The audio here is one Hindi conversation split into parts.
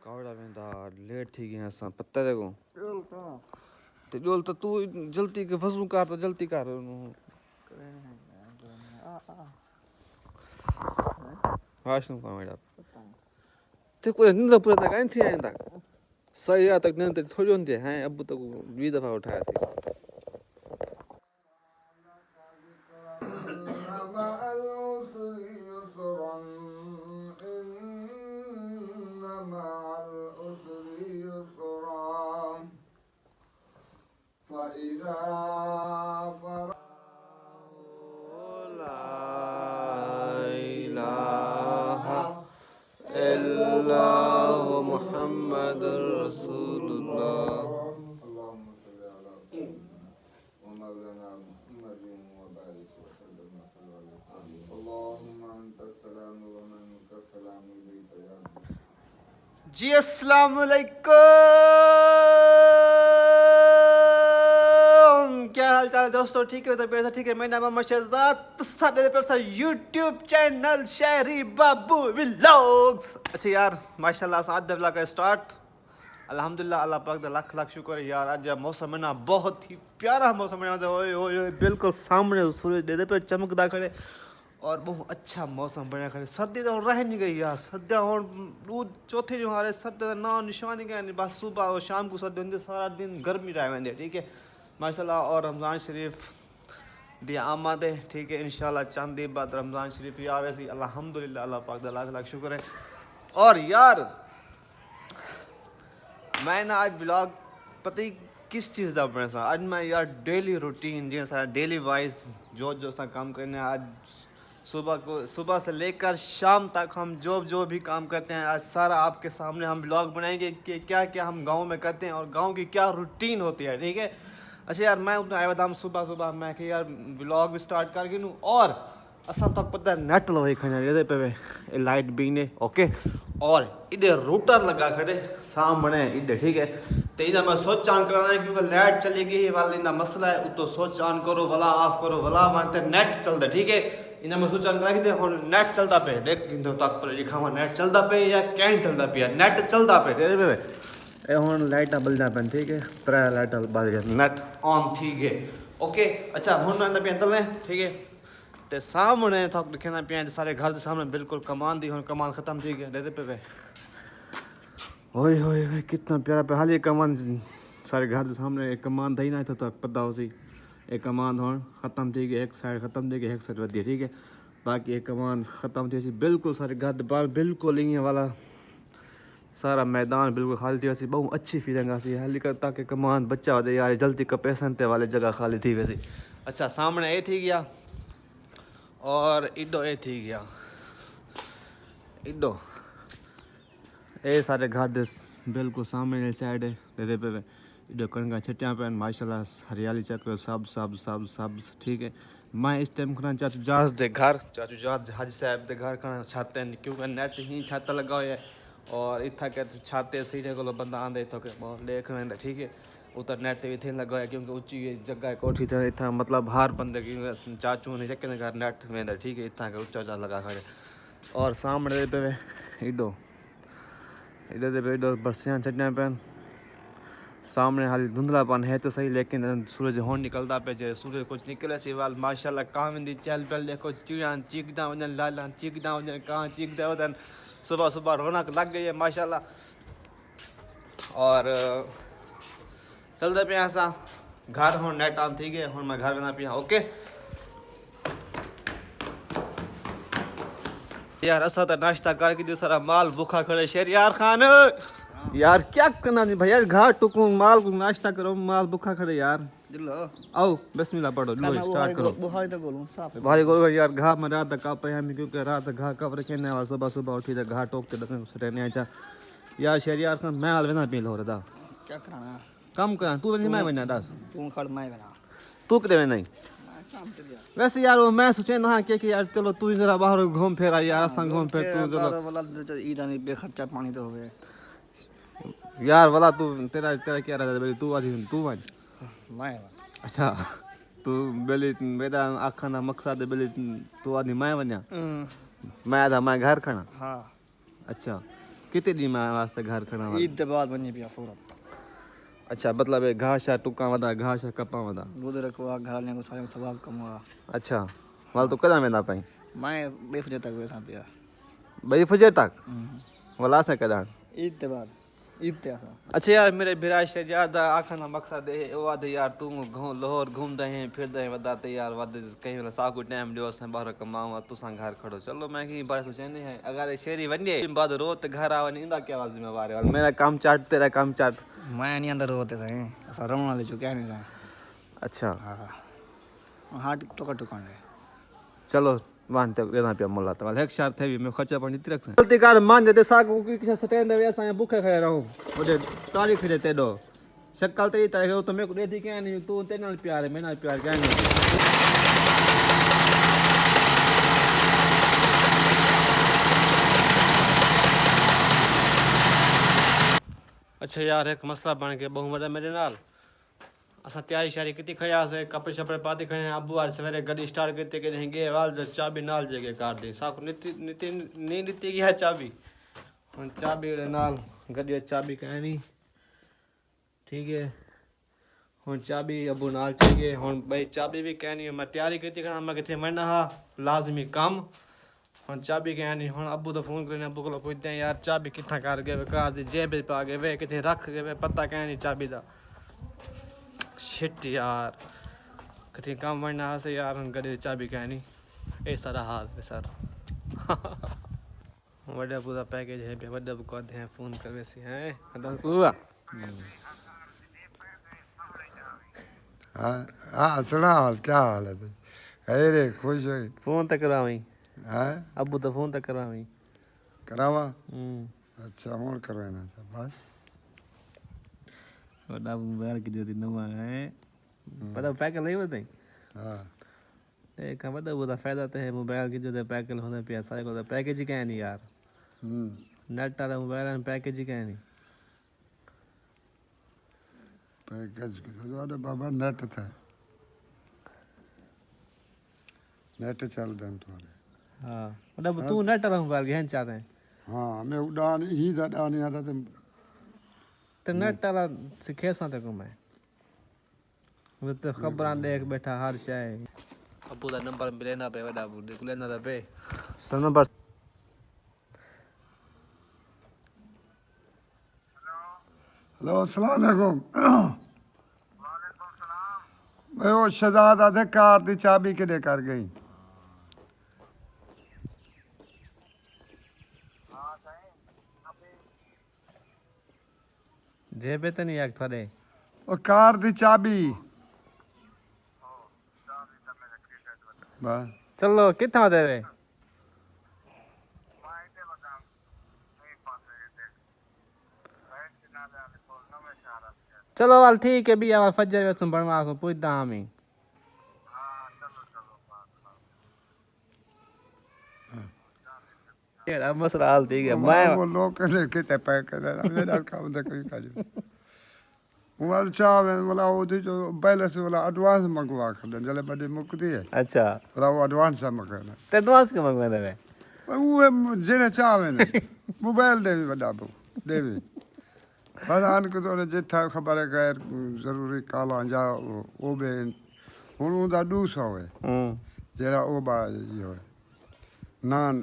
कावड़ा वेंदा लेट थी गया असां पता देखो तो जोल तो तू जल्दी के फसू कर तो जल्दी कर वाशरूम का मेरा ते कोई निंद्रा पूरा तक आई थी आइन तक सही रात तक नींद थोड़ी होती है अब तक 20 दफा उठाया थी जी अस्सलाम वालेकुम क्या हाल चाल है दोस्तों ठीक है तो ठीक है मेरा नाम मोहम्मद शहजाद साडे पे यूट्यूब चैनल शहरी बाबू व्लॉग्स अच्छा यार माशाल्लाह आज द व्लॉग का स्टार्ट अल्हम्दुलिल्लाह अल्लाह पाक दा लाख लाख शुक्र है यार आज मौसम है ना बहुत ही प्यारा मौसम है ओए ओए बिल्कुल सामने सूरज दे पे चमकदा खड़े और बहुत अच्छा मौसम बनया खड़े सर्दी तो रह नहीं गई यार सर्दियाँ रोज चौथे जो हमारे सर्दी का नाम निशान ही नहीं बस सुबह और शाम को सर्दी होंगे सारा दिन गर्मी रह वेंदे ठीक है माशाल्लाह और रमज़ान शरीफ दी आमद है ठीक है इंशाल्लाह चंद दिन बाद रमज़ान शरीफ ही आवे सी अल्हम्दुलिल्लाह अल्लाह पाक दा लाख लाख शुक्र है और यार मैं ना आज ब्लॉग पता ही किस चीज़ का बना सा आज मैं यार डेली रूटीन जी सारा डेली वाइज जो सा काम करने आज सुबह से लेकर शाम तक हम जो भी काम करते हैं आज सारा आपके सामने हम ब्लॉग बनाएंगे कि क्या क्या हम गांव में करते हैं और गांव की क्या रूटीन होती है ठीक है अच्छा यार मैं उतना आया बताऊँ सुबह मैं कि यार ब्लॉग भी स्टार्ट कर गिनूँ और असम तक पता नेट लो ये पे लाइट भी ने ओके और इधर रूटर लगा खड़े सामने इधर ठीक है तो इधर मैं स्विच ऑन कराना है क्योंकि लाइट चली गई वाले इनका मसला है तो स्विच ऑन करो वाला ऑफ करो वाला मानते नेट चलता ठीक है इन्हें मैं स्विच ऑन करा के हुन नेट चलता पे लेकिन तो तक पर लिखावा नेट चलता पे या कैं चलता पे नेट चलता पे तेरे पे ए हुन लाइट बलदा पे ठीक है त्रै लाइट बल गया नेट ऑन थी गए ओके अच्छा हुन मैं पे तले ठीक है ते सामने थक दिखना पे सारे घर के सामने बिल्कुल कमान दी हुन कमान खत्म थी गया दे पे ओए होए कितना प्यारा पे हाल ये कमान सारे घर के सामने एक कमान थी ना तो तक पता हो सी एक कमान हो ख़त्म थी गई एक साइड ख़त्म थी गई एक साइड वधी ठीक है बाकी एक कमान ख़त्म थी बिल्कुल सारे गद बार बिल्कुल ईअं वाला सारा मैदान बिल्कुल खाली थी वैसी बहुत अच्छी फीलिंग आती हाली कर ताकि कमान बच्चा हो यार जल्दी कपेसन ते वाले जगह खाली थी वैसी अच्छा सामने ये थी गया और इडो ये थी गया इडो ये सारे घर बिल्कुल सामने साइड है पे इधर कणका छटिया पे माशाल्लाह हरियाली चक्र सब ठीक है मैं इस टाइम खाना चाचू जाज दे घर चाचू जाज हाजी साहब दे घर खाना छाते हैं क्योंकि नेट ही छाता लगा हुआ है और इतना के छाते सीढ़े को बंदा आंदे तो के लेख वेंदा ठीक है उतर नेट भी थे लगा है क्योंकि ऊंची जगह कोठी थे इतना मतलब हर बंदे की चाचू ने चक्के घर नेट वेंदा ठीक है इतना के ऊंचा लगा खड़े और सामने पे इडो इधर पे इधर बरसियां छटिया पे सामने हाली धुंधलापन है तो सही लेकिन सूरज हों निकलता पे जो सूरज कुछ निकले सी वाल माशाल्लाह काविंदी चल पल देखो चिड़िया चीकदा वजन लाला चीकदा वजन कहाँ चीकदा वजन सुबह रौनक लग गई है माशाल्लाह और चलते पे ऐसा घर हूँ नेट ऑन थी गए हूँ मैं घर बना पिया ओके यार असा तो नाश्ता करके जो सारा माल भूखा खड़े शहरियार खान यार क्या करना जी भैया घाट टुकू माल को नाश्ता करो माल भूखा खड़े यार आओ बिस्मिल्लाह पढ़ो लो स्टार्ट करो बुखारी तो बोलूं साफ भाई गोल यार घा में रात का पे हम क्योंकि रात घा कब रखे ने सुबह सुबह उठी तो घा टोक के रहने आचा यार शहरियार खान मैं हाल वेना पी लो रदा क्या कराना कम करा तू नहीं मैं दस तू खड़ मैं बना तू करे नहीं काम चल गया वैसे यार वो मैं सोचे ना कि यार चलो तू जरा बाहर घूम फिर आई यार संग घूम फिर तू चलो वाला ईद आने बेखर्चा पानी तो हो गए यार वाला तू तेरा तेरा क्या रहा तू आज तू आज मैं अच्छा तू बेली मेरा आखा ना मकसद है बेली तू आज मैं बना मैं आधा मैं घर खाना हाँ अच्छा कितने दिन मैं वास्ते घर खाना ईद के बाद बनी पिया पूरा अच्छा मतलब घास या टुका वदा घास या कपा वदा गुदर को घर ने को सारे सवाब कमवा अच्छा वाल तो कदा वेंदा पई मैं बेफजे तक वैसा पिया बई फजे तक वाला से कदा ईद के बाद ईद ते आसा अच्छा यार मेरे बिराज से ज्यादा आखा ना मकसद है वो आदे यार तू लाहौर घूमदा है फिरदा है वदाते यार वद कहीं वाला साकू टाइम दियो से बाहर कमावा तू सा घर खड़ो चलो मैं की बात सोचे नहीं है अगर शहरी वने बाद रोत घर आवन इंदा क्या जिम्मेवार है मेरा काम चाट तेरा काम चाट मैं नहीं अंदर होते सही ऐसा रोने वाले जो क्या नहीं था अच्छा हाँ हाँ टुका टुका है चलो वन तक लेना पे मोला तो एक शार थे भी मैं खर्चा पर नहीं रख गलती कर मान दे साकू की किसी स्टैंड दे ऐसा भूखे खड़े रहूं मुझे तारीख दे ते दो शक्ल तेरी तरह तो मैं को दे दी क्या नहीं तू तेरे नाल प्यार है मेरे नाल प्यार क्या नहीं अच्छा यार एक मसला बन गया बहु बड़ा मेरे नाल असा तैयारी शारी कितनी खया से कपड़े शपड़े पाते खड़े अबू आज सवेरे गाड़ी स्टार्ट करते के रहेंगे वाल जो चाबी नाल जगह काट दे साकू नीति नीति नहीं नीति की है चाबी हुन चाबी नाल गाड़ी चाबी कहीं नहीं ठीक है हुन चाबी अबू नाल चाहिए हुन भाई चाबी भी कहनी है मैं तैयारी करती खड़ा मैं किथे मरना हा लाजमी काम हुन चाबी कहनी हुन अबू तो फोन करने अबू को पूछते हैं यार चाबी किथा कर गए कार दी जेब पा गए वे किथे रख गए पता कहनी चाबी दा शिट यार कहीं काम बनना से यार गड्डी चाबी कहनी ए सारा हाल है सर वड्डा पूरा पैकेज है बे वड्डा को कहते हैं फोन कर वैसे हैं अदल पूरा हाँ हाँ सुना हाल क्या हाल है अरे खुश हो फोन तक करावी हाँ अबू तो फोन तक करावी करावा अच्छा हूँ करवाना था बस वड्डा मोबाइल की जो नवा है वड्डा पैकेज नहीं होते हाँ एक वड्डा वो फायदा तो है मोबाइल की जो पैकेज होने पे सारे को पैकेज ही कहनी यार नेट वाला मोबाइल में पैकेज ही कहनी पैकेज अरे बाबा नेट था नेट चल दम तुम्हारे हाँ वड्डा तू नेट वाला मोबाइल घेन चाहते हैं हाँ मैं उड़ान ही उड़ान आता तो नेट वाला सिखे सा तक मैं वो तो खबर देख बैठा हर शय अबू दा नंबर लेना पे वड्डा अबू देख लेना था पे सर नंबर हेलो अस्सलाम वालेकुम मैं वो शहजादा थे कार दी चाबी किने कर गई जेबे तो नहीं आग थोड़े वो कार दी चाबी बस चलो कितना देवे चलो वाल ठीक है भैया वाल फज्जर में बढ़वा को पूछता हमी यार अब मसला हाल ठीक है मैं वो लोग कहते कितने पैक कर मेरा काम तो कोई कर मोबाइल चाव वाला वो जो पहले से वाला एडवांस मंगवा कर दे जले बड़ी मुक्ति है अच्छा वाला वो एडवांस मंगवाना ते एडवांस के मंगवा देवे वो जेने चावे ने मोबाइल दे भी बड़ा बो दे भी बस आन को तो जिथा खबर है गैर जरूरी काला जा वो बे हुन उदा 200 है जेड़ा ओ बा यो है नान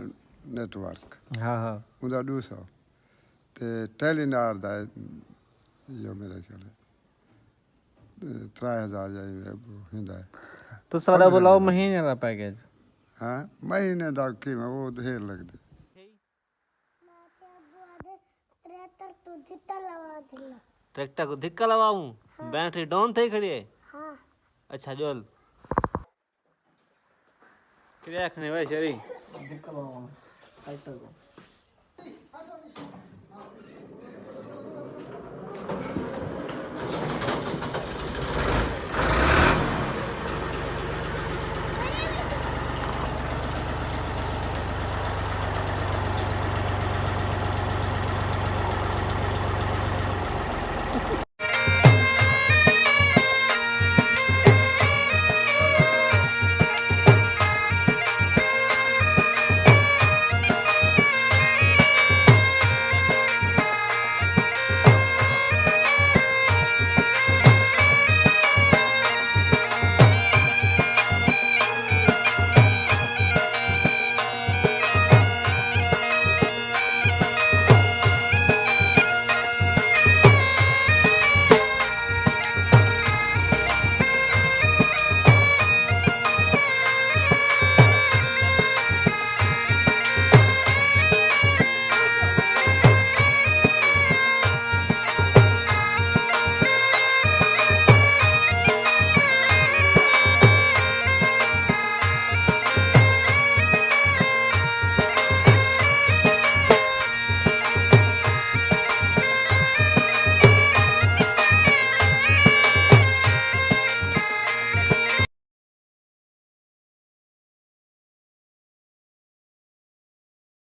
नेटवर्क हाँ हाँ उदा 200 ते टेलीनार दा यो मेरा ख्याल है 3000 या हिंदा है तो सारा बुलाओ महीने वाला पैकेज हाँ महीने दा की मैं वो ढेर लग दे ट्रैक्टर को धिक्का लवाऊं? बैटरी डाउन थी खड़ी है। हाँ अच्छा जोल क्या रखने भाई शरी दिक्कत हो ट्रैक्टर को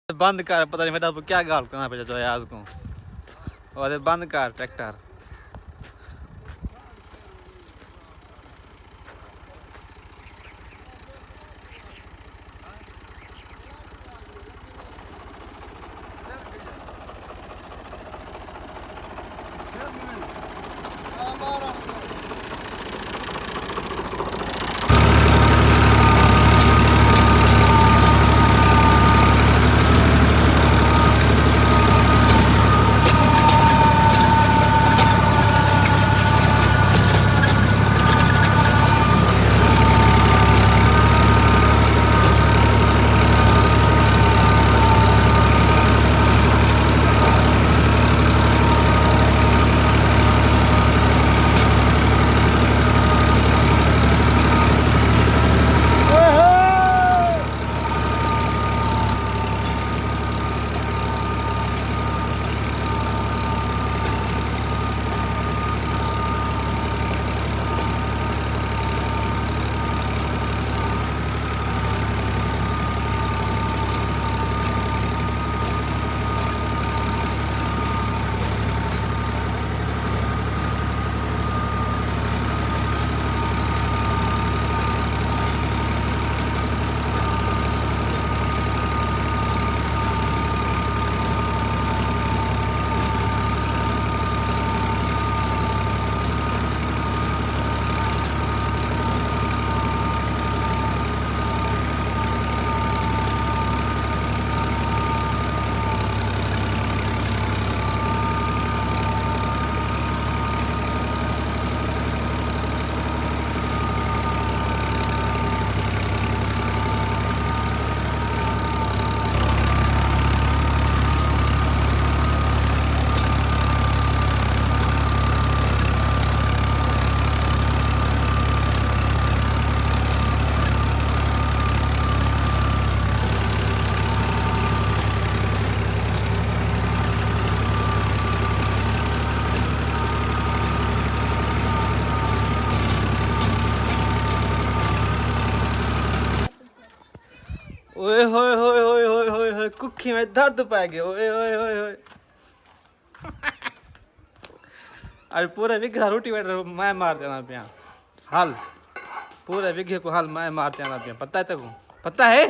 बंद कर पता नहीं बेटा क्या गाल करना पड़ा जो आज को और बंद कर ट्रैक्टर ओए होए होए होए होए होए होए कुखी में दर्द पै गया ओए होए होए होए अरे पूरे विघा रोटी बैठ मैं मार देना पिया हाल पूरे विघे को हाल मैं मार देना पिया पता है तेको पता है